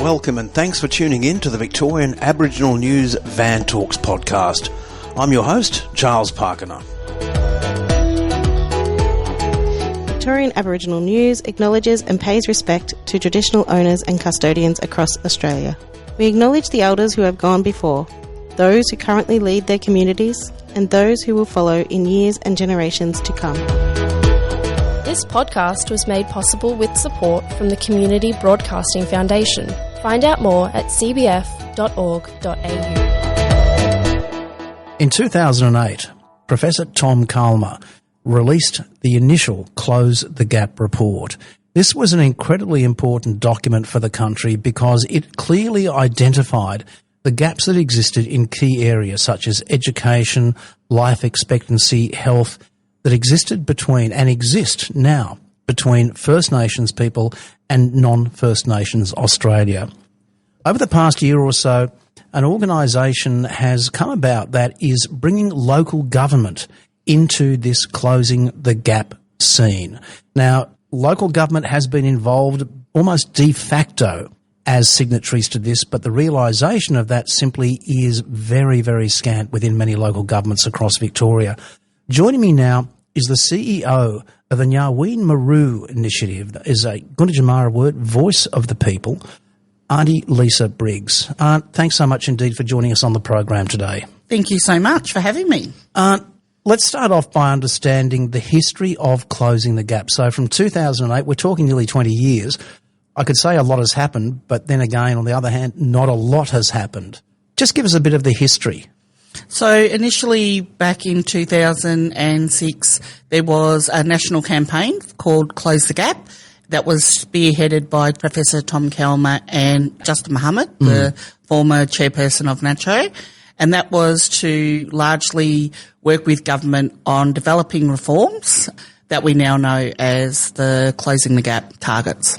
Welcome and thanks for tuning in to the Victorian Aboriginal News Van Talks podcast. I'm your host, Charles Parkiner. Victorian Aboriginal News acknowledges and pays respect to traditional owners and custodians across Australia. We acknowledge the elders who have gone before, those who currently lead their communities, and those who will follow in years and generations to come. This podcast was made possible with support from the Community Broadcasting Foundation. Find out more at cbf.org.au. In 2008, Professor Tom Calma released the initial Close the Gap report. This was an incredibly important document for the country because it clearly identified the gaps that existed in key areas such as education, life expectancy, health, that existed between and exist now between First Nations people and non-First Nations Australia. Over the past year or so, an organisation has come about that is bringing local government into this Closing the Gap scene. Now, local government has been involved almost de facto as signatories to this, but the realisation of that simply is very, very scant within many local governments across Victoria. Joining me now is the CEO of the NgaweeyanMaar-oo initiative, is a Gunditjmara word, voice of the people, Aunty Lisa Briggs. Thanks so much indeed for joining us on the program today. Thank you so much for having me. Let's start off by understanding the history of Closing the Gap. So from 2008, we're talking nearly 20 years. I could say a lot has happened, but then again, on the other hand, not a lot has happened. Just give us a bit of the history. So initially back in 2006, there was a national campaign called Close the Gap that was spearheaded by Professor Tom Calma and Justin Muhammad, the former chairperson of NACCHO, and that was to largely work with government on developing reforms that we now know as the Closing the Gap targets.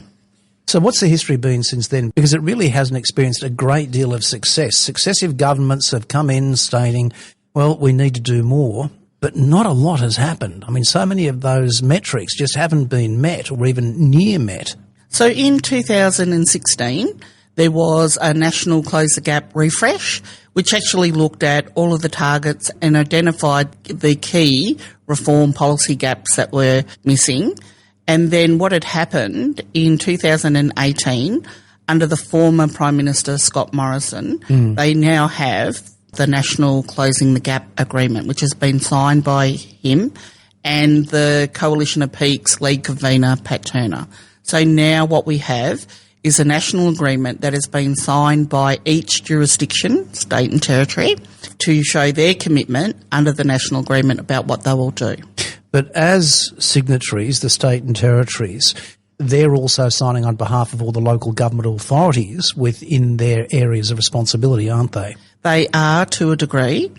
So what's the history been since then? Because it really hasn't experienced a great deal of success. Successive governments have come in stating, well, we need to do more, but not a lot has happened. I mean, so many of those metrics just haven't been met or even near met. So in 2016, there was a national Close the Gap refresh, which actually looked at all of the targets and identified the key reform policy gaps that were missing. And then what had happened in 2018, under the former Prime Minister Scott Morrison, they now have the National Closing the Gap Agreement, which has been signed by him and the Coalition of Peaks lead convener, Pat Turner. So now what we have is a national agreement that has been signed by each jurisdiction, state and territory, to show their commitment under the national agreement about what they will do. But as signatories, the state and territories, they're also signing on behalf of all the local government authorities within their areas of responsibility, aren't they? They are to a degree.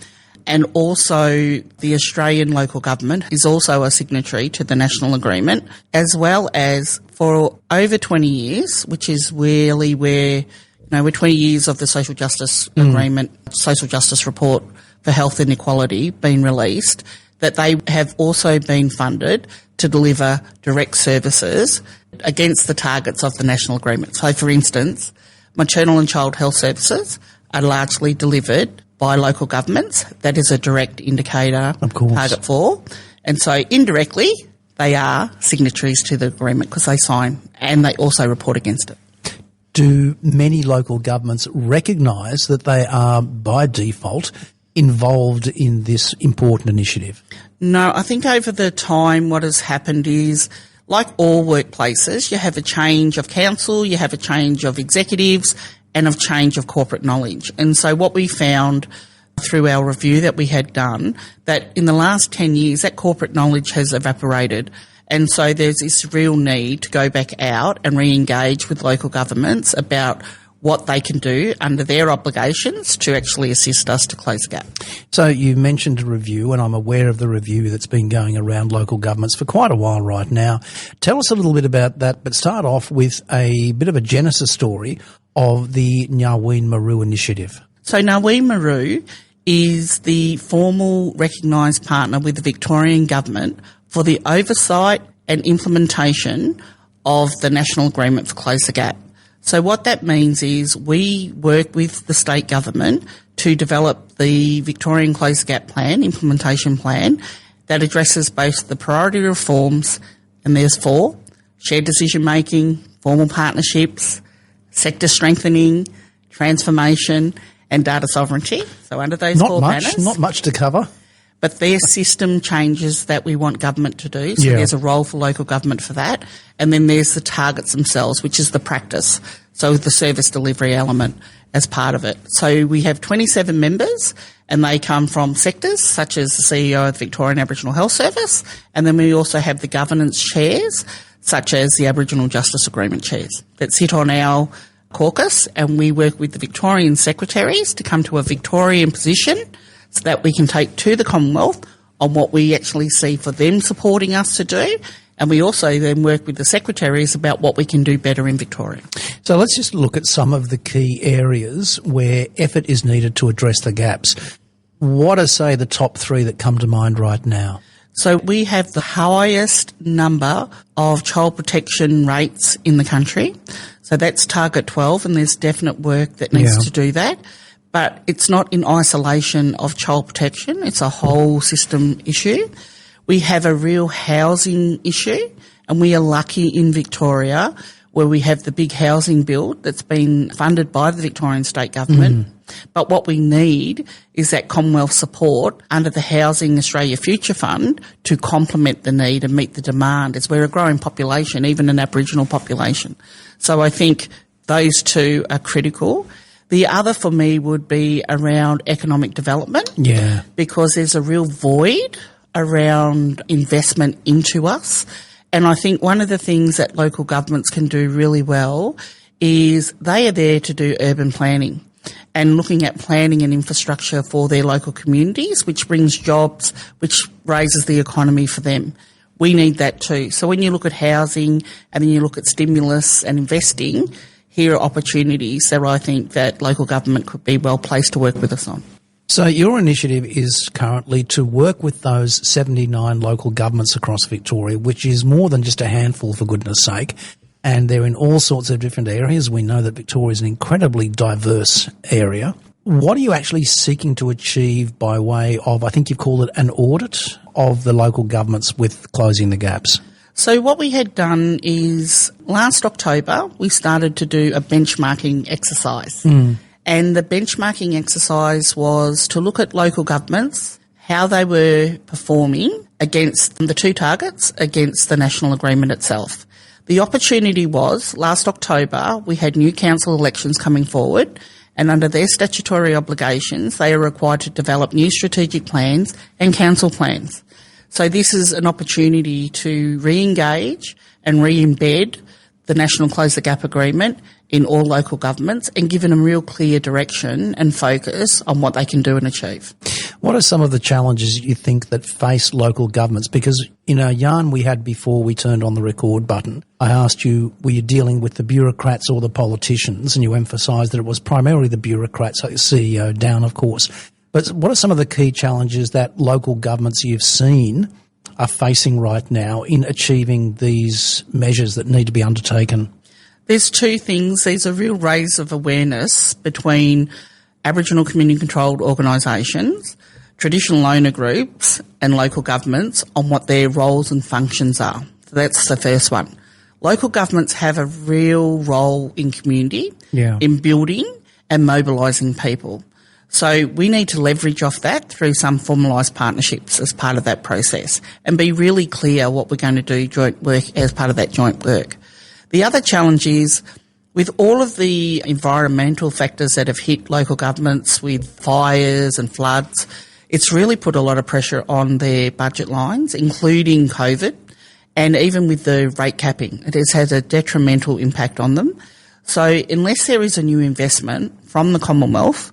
And also the Australian local government is also a signatory to the national agreement, as well as for over 20 years, which is really where, we're 20 years of the social justice agreement, social justice report for health inequality being released, that they have also been funded to deliver direct services against the targets of the national agreement. So, for instance, maternal and child health services are largely delivered by local governments. That is a direct indicator, of course, target for. And so indirectly, they are signatories to the agreement because they sign and they also report against it. Do many local governments recognise that they are, by default, involved in this important initiative? No, I think over the time what has happened is, like all workplaces, you have a change of council, you have a change of executives and a change of corporate knowledge. And so what we found through our review that we had done, that in the last 10 years that corporate knowledge has evaporated. And so there's this real need to go back out and re-engage with local governments about what they can do under their obligations to actually assist us to close the gap. So you mentioned a review, and I'm aware of the review that's been going around local governments for quite a while right now. Tell us a little bit about that, but start off with a bit of a genesis story of the NgaweeyanMaar-oo initiative. So NgaweeyanMaar-oo is the formal recognised partner with the Victorian government for the oversight and implementation of the National Agreement for Close the Gap. So what that means is we work with the state government to develop the Victorian Close the Gap plan, implementation plan, that addresses both the priority reforms, and there's 4, shared decision making, formal partnerships, sector strengthening, transformation, and data sovereignty. So under those 4 banners. Not much to cover. But they're system changes that we want government to do. So there's a role for local government for that. And then there's the targets themselves, which is the practice. So the service delivery element as part of it. So we have 27 members, and they come from sectors such as the CEO of the Victorian Aboriginal Health Service. And then we also have the governance chairs, such as the Aboriginal Justice Agreement chairs, that sit on our caucus, and we work with the Victorian secretaries to come to a Victorian position so that we can take to the Commonwealth on what we actually see for them supporting us to do. And we also then work with the secretaries about what we can do better in Victoria. So let's just look at some of the key areas where effort is needed to address the gaps. What are, say, the top 3 that come to mind right now? So we have the highest number of child protection rates in the country. So that's target 12, and there's definite work that needs to do that. But it's not in isolation of child protection. It's a whole system issue. We have a real housing issue, and we are lucky in Victoria where we have the big housing build that's been funded by the Victorian state government. But what we need is that Commonwealth support under the Housing Australia Future Fund to complement the need and meet the demand, as we're a growing population, even an Aboriginal population. So I think those 2 are critical. The other for me would be around economic development. Yeah. Because there's a real void around investment into us. And I think one of the things that local governments can do really well is they are there to do urban planning and looking at planning and infrastructure for their local communities, which brings jobs, which raises the economy for them. We need that too. So when you look at housing and then you look at stimulus and investing, here are opportunities that I think that local government could be well placed to work with us on. So your initiative is currently to work with those 79 local governments across Victoria, which is more than just a handful, for goodness sake, and they're in all sorts of different areas. We know that Victoria is an incredibly diverse area. What are you actually seeking to achieve by way of, I think you've called it an audit of the local governments with closing the gaps? So what we had done is last October we started to do a benchmarking exercise. And the benchmarking exercise was to look at local governments, how they were performing against the 2 targets, against the national agreement itself. The opportunity was last October we had new council elections coming forward, and under their statutory obligations they are required to develop new strategic plans and council plans. So this is an opportunity to re-engage and re-embed the National Close the Gap Agreement in all local governments and given them real clear direction and focus on what they can do and achieve. What are some of the challenges you think that face local governments? Because in our yarn we had before we turned on the record button, I asked you, were you dealing with the bureaucrats or the politicians? And you emphasised that it was primarily the bureaucrats, CEO down, of course. But what are some of the key challenges that local governments you've seen are facing right now in achieving these measures that need to be undertaken? There's 2 things. There's a real raise of awareness between Aboriginal community-controlled organisations, traditional owner groups and local governments on what their roles and functions are. So that's the first one. Local governments have a real role in community, in building and mobilising people. So we need to leverage off that through some formalised partnerships as part of that process and be really clear what we're going to do joint work as part of that joint work. The other challenge is with all of the environmental factors that have hit local governments with fires and floods, it's really put a lot of pressure on their budget lines, including COVID, and even with the rate capping. It has had a detrimental impact on them. So unless there is a new investment from the Commonwealth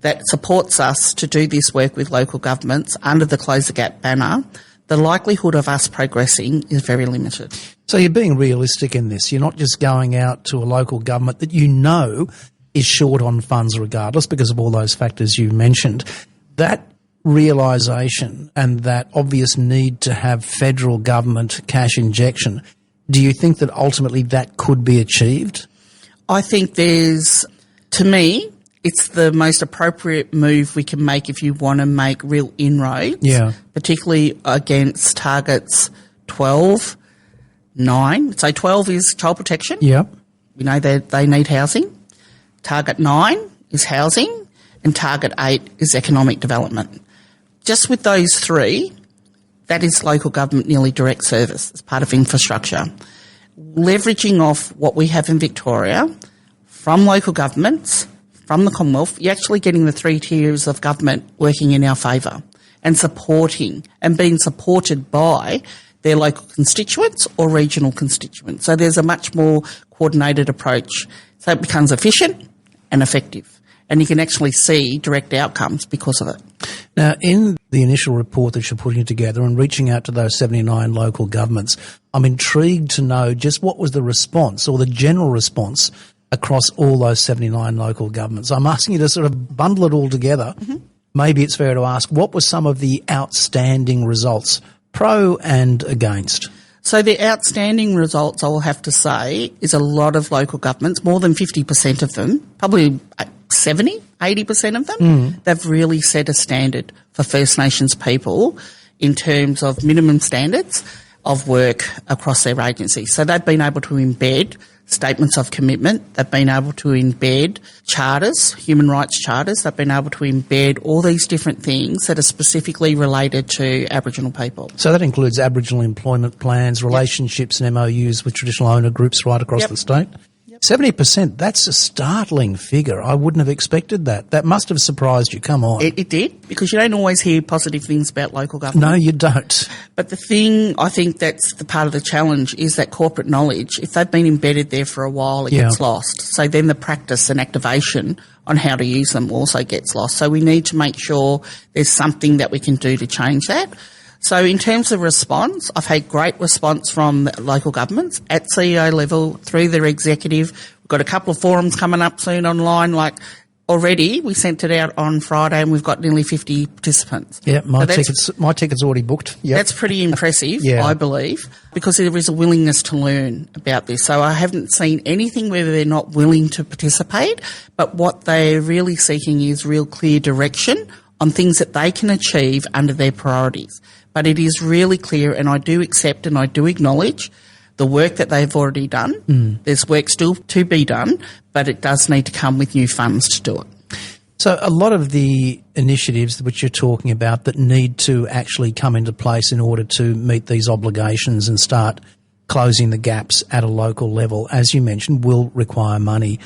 that supports us to do this work with local governments under the Close the Gap banner, the likelihood of us progressing is very limited. So you're being realistic in this. You're not just going out to a local government that you know is short on funds regardless because of all those factors you mentioned. That realisation and that obvious need to have federal government cash injection, do you think that ultimately that could be achieved? I think to me, it's the most appropriate move we can make if you want to make real inroads, particularly against targets 12, 9. So 12 is child protection. Yeah. We know that they need housing. Target 9 is housing, and target 8 is economic development. Just with those three, that is local government nearly direct service as part of infrastructure. Leveraging off what we have in Victoria from local governments, from the Commonwealth, you're actually getting the three tiers of government working in our favour and supporting and being supported by their local constituents or regional constituents. So there's a much more coordinated approach. So it becomes efficient and effective. And you can actually see direct outcomes because of it. Now, in the initial report that you're putting together and reaching out to those 79 local governments, I'm intrigued to know just what was the response or the general response across all those 79 local governments. I'm asking you to sort of bundle it all together. Mm-hmm. Maybe it's fair to ask, what were some of the outstanding results, pro and against? So the outstanding results, I will have to say, is a lot of local governments, more than 50% of them, probably 70, 80% of them, they've really set a standard for First Nations people in terms of minimum standards of work across their agency. So they've been able to embed statements of commitment. They've been able to embed charters, human rights charters. They've been able to embed all these different things that are specifically related to Aboriginal people. So that includes Aboriginal employment plans, relationships and MOUs with traditional owner groups right across the state? 70%, that's a startling figure. I wouldn't have expected that. That must have surprised you. Come on. It did, because you don't always hear positive things about local government. No, you don't. But the thing, I think that's the part of the challenge, is that corporate knowledge, if they've been embedded there for a while, it gets lost. So then the practice and activation on how to use them also gets lost. So we need to make sure there's something that we can do to change that. So in terms of response, I've had great response from local governments at CEO level through their executive. We've got a couple of forums coming up soon online. Like already, we sent it out on Friday and we've got nearly 50 participants. Yeah, my ticket's already booked. Yep. That's pretty impressive, I believe, because there is a willingness to learn about this. So I haven't seen anything where they're not willing to participate, but what they're really seeking is real clear direction on things that they can achieve under their priorities. But it is really clear, and I do accept and I do acknowledge the work that they've already done. There's work still to be done, but it does need to come with new funds to do it. So a lot of the initiatives which you're talking about that need to actually come into place in order to meet these obligations and start closing the gaps at a local level, as you mentioned, will require money.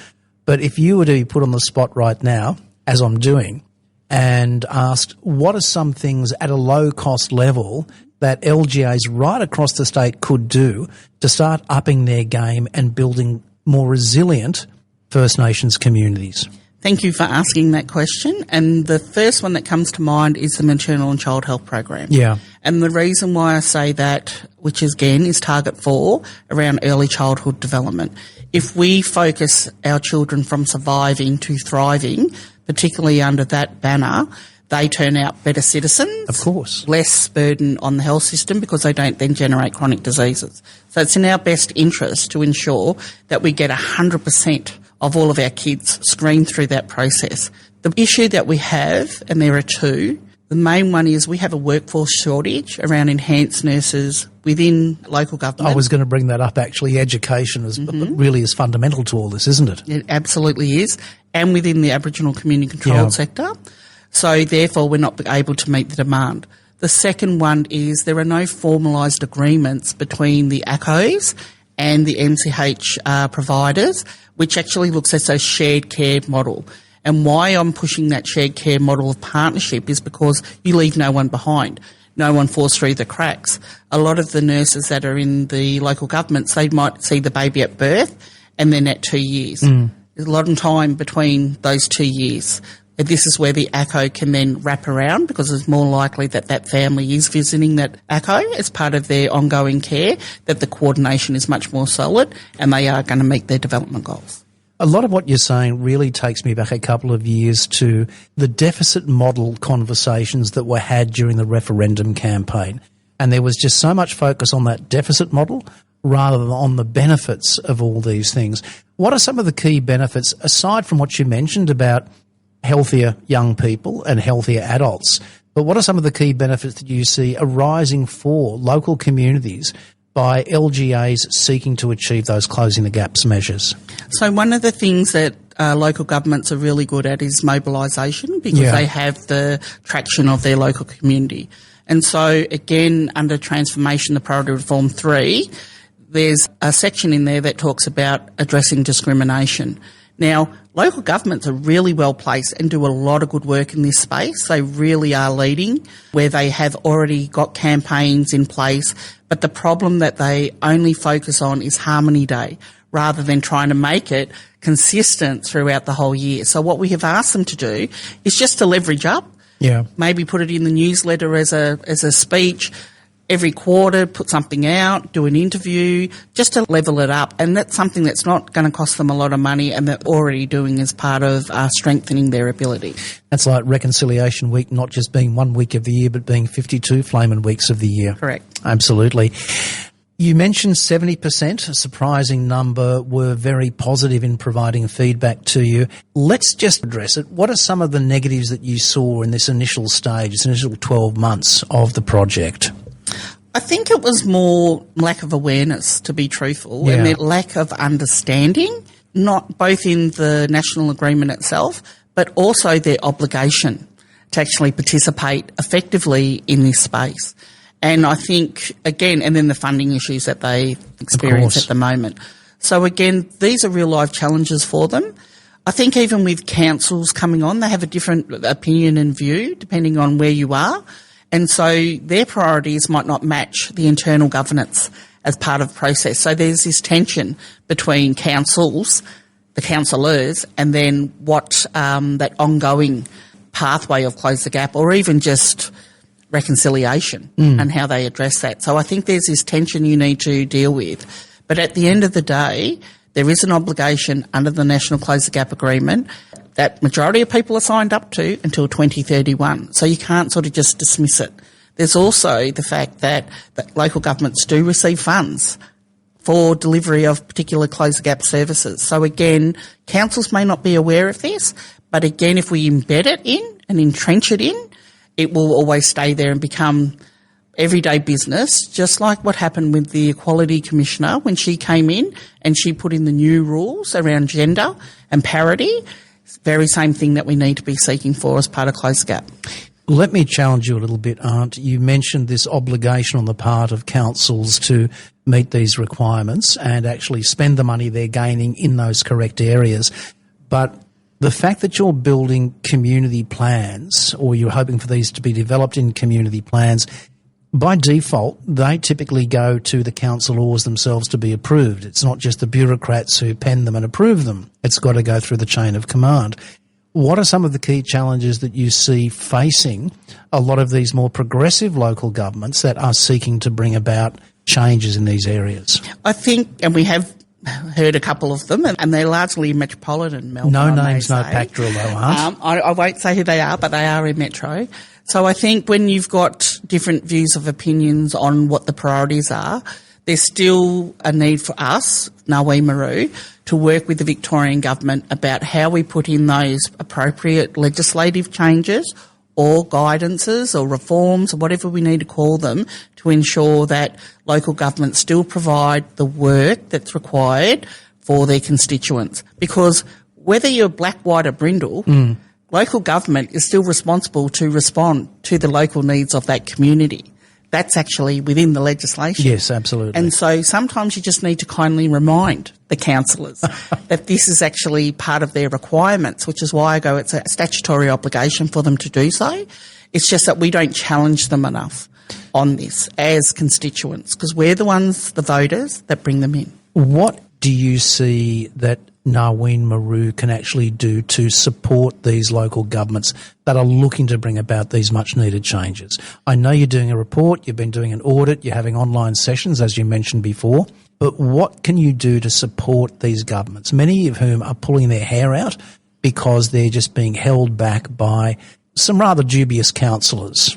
But if you were to be put on the spot right now, as I'm doing, and asked what are some things at a low-cost level that LGAs right across the state could do to start upping their game and building more resilient First Nations communities? Thank you for asking that question. And the first one that comes to mind is the Maternal and Child Health Program. Yeah. And the reason why I say that, which is, again, is Target 4, around early childhood development. If we focus our children from surviving to thriving, particularly under that banner, they turn out better citizens. Of course. Less burden on the health system because they don't then generate chronic diseases. So it's in our best interest to ensure that we get 100% of all of our kids screened through that process. The issue that we have, and there are two, the main one is we have a workforce shortage around enhanced nurses within local government. I was going to bring that up, actually. Education really is fundamental to all this, isn't it? It absolutely is, and within the Aboriginal community controlled sector. So therefore we're not able to meet the demand. The second one is there are no formalised agreements between the ACOs and the MCH providers, which actually looks at a shared care model. And why I'm pushing that shared care model of partnership is because you leave no one behind. No one falls through the cracks. A lot of the nurses that are in the local governments, they might see the baby at birth and then at 2 years. There's a lot of time between those 2 years. And this is where the ACO can then wrap around, because it's more likely that that family is visiting that ACO as part of their ongoing care, that the coordination is much more solid and they are going to meet their development goals. A lot of what you're saying really takes me back a couple of years to the deficit model conversations that were had during the referendum campaign. And there was just so much focus on that deficit model rather than on the benefits of all these things. What are some of the key benefits, aside from what you mentioned about healthier young people and healthier adults, but what are some of the key benefits that you see arising for local communities by LGAs seeking to achieve those closing the gaps measures? So one of the things that local governments are really good at is mobilisation, because they have the traction of their local community. And so, again, under Transformation, the Priority Reform 3, there's a section in there that talks about addressing discrimination. Now, local governments are really well placed and do a lot of good work in this space. They really are leading, where they have already got campaigns in place, but the problem that they only focus on is Harmony Day, rather than trying to make it consistent throughout the whole year. So what we have asked them to do is just to leverage up, maybe put it in the newsletter as a speech, every quarter, put something out, do an interview, just to level it up. And that's something that's not going to cost them a lot of money, and they're already doing as part of strengthening their ability. That's like Reconciliation Week not just being 1 week of the year, but being 52 flaming weeks of the year. Correct. Absolutely. You mentioned 70%, a surprising number, were very positive in providing feedback to you. Let's just address it. What are some of the negatives that you saw in this initial stage, this initial 12 months of the project? I think it was more lack of awareness, to be truthful, and their lack of understanding, not both in the national agreement itself, but also their obligation to actually participate effectively in this space. And I think, again, and then the funding issues that they experience at the moment. So again, these are real life challenges for them. I think even with councils coming on, they have a different opinion and view depending on where you are. And so their priorities might not match the internal governance as part of the process. So there's this tension between councils, the councillors, and then what that ongoing pathway of Close the Gap, or even just reconciliation and how they address that. So I think there's this tension you need to deal with. But at the end of the day, there is an obligation under the National Close the Gap Agreement that majority of people are signed up to until 2031. So you can't sort of just dismiss it. There's also the fact that local governments do receive funds for delivery of particular Close the Gap services. So again, councils may not be aware of this, but again, if we embed it in and entrench it in, it will always stay there and become everyday business, just like what happened with the Equality Commissioner when she came in and she put in the new rules around gender and parity. Very same thing that we need to be seeking for as part of Close the Gap. Let me challenge you a little bit, Aunt. You mentioned this obligation on the part of councils to meet these requirements and actually spend the money they're gaining in those correct areas. But the fact that you're building community plans, or you're hoping for these to be developed in community plans, by default, they typically go to the councillors themselves to be approved. It's not just the bureaucrats who pen them and approve them. It's got to go through the chain of command. What are some of the key challenges that you see facing a lot of these more progressive local governments that are seeking to bring about changes in these areas? I think, and we have heard a couple of them, and they're largely metropolitan Melbourne. No names, no Pactral, though, Aunt. I won't say who they are, but they are in Metro. So I think when you've got different views of opinions on what the priorities are, there's still a need for us, NgaweeyanMaar-oo, to work with the Victorian government about how we put in those appropriate legislative changes or guidances or reforms or whatever we need to call them to ensure that local governments still provide the work that's required for their constituents. Because whether you're black, white or brindle, local government is still responsible to respond to the local needs of that community. That's actually within the legislation. Yes, absolutely. And so sometimes you just need to kindly remind the councillors that this is actually part of their requirements, which is why I go it's a statutory obligation for them to do so. It's just that we don't challenge them enough on this as constituents, because we're the ones, the voters, that bring them in. What do you see that NgaweeyanMaar-oo can actually do to support these local governments that are looking to bring about these much needed changes? I know you're doing a report, you've been doing an audit, you're having online sessions, as you mentioned before. But what can you do to support these governments, many of whom are pulling their hair out because they're just being held back by some rather dubious councillors?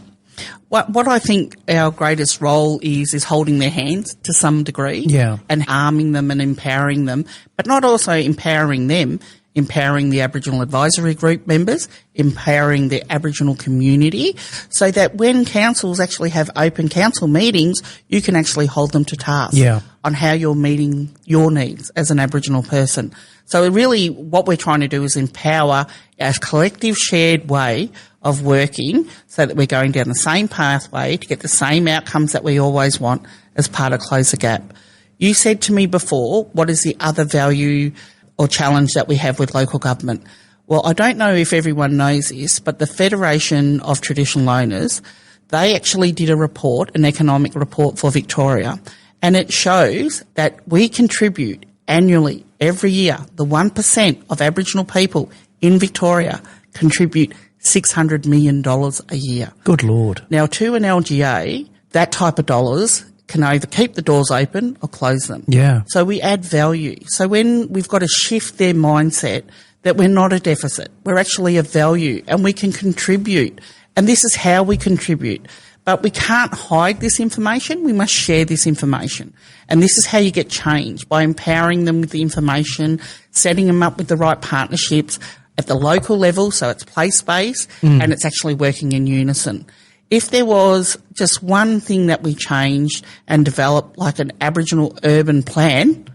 What I think our greatest role is holding their hands to some degree, and arming them and empowering them, but not also empowering them, empowering the Aboriginal Advisory Group members, empowering the Aboriginal community, so that when councils actually have open council meetings, you can actually hold them to task on how you're meeting your needs as an Aboriginal person. So really what we're trying to do is empower a collective shared way of working so that we're going down the same pathway to get the same outcomes that we always want as part of Close the Gap. You said to me before, what is the other value or challenge that we have with local government? Well, I don't know if everyone knows this, but the Federation of Traditional Owners, they actually did a report, an economic report for Victoria, and it shows that we contribute annually, every year, the 1% of Aboriginal people in Victoria contribute $600 million a year. Good Lord. Now, to an LGA, that type of dollars can either keep the doors open or close them. Yeah. So we add value. So when we've got to shift their mindset that we're not a deficit, we're actually a value and we can contribute. And this is how we contribute. But we can't hide this information. We must share this information. And this is how you get change, by empowering them with the information, setting them up with the right partnerships at the local level, so it's place-based, and it's actually working in unison. If there was just one thing that we changed and developed, like an Aboriginal urban plan,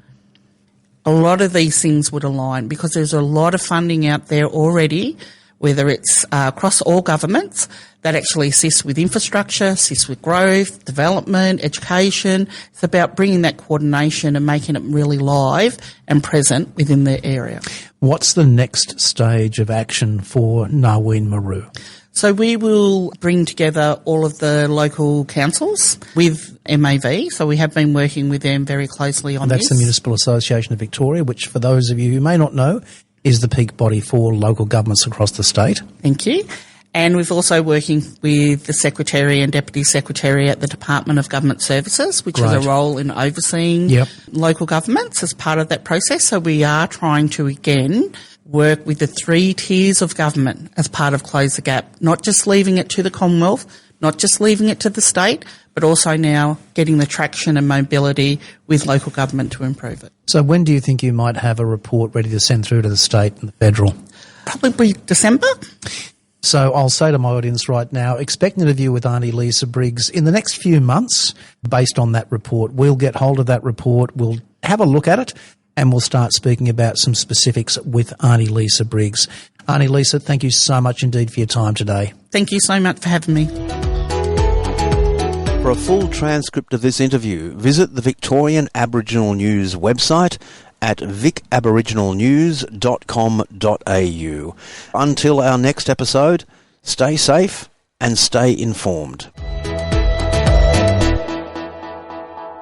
a lot of these things would align, because there's a lot of funding out there already, whether it's across all governments, that actually assists with infrastructure, assists with growth, development, education. It's about bringing that coordination and making it really live and present within the area. What's the next stage of action for NgaweeyanMaar-oo? So we will bring together all of the local councils with MAV. So we have been working with them very closely on this. That's the Municipal Association of Victoria, which, for those of you who may not know, is the peak body for local governments across the state. Thank you. And we've also working with the Secretary and Deputy Secretary at the Department of Government Services, which is a role in overseeing local governments as part of that process. So we are trying to, again, work with the 3 tiers of government as part of Close the Gap, not just leaving it to the Commonwealth, not just leaving it to the state, but also now getting the traction and mobility with local government to improve it. So when do you think you might have a report ready to send through to the state and the federal? Probably December. So I'll say to my audience right now, expect an interview with Aunty Lisa Briggs in the next few months based on that report. We'll get hold of that report, we'll have a look at it, and we'll start speaking about some specifics with Aunty Lisa Briggs. Aunty Lisa, thank you so much indeed for your time today. Thank you so much for having me. For a full transcript of this interview, visit the Victorian Aboriginal News website at vicaboriginalnews.com.au. Until our next episode, stay safe and stay informed.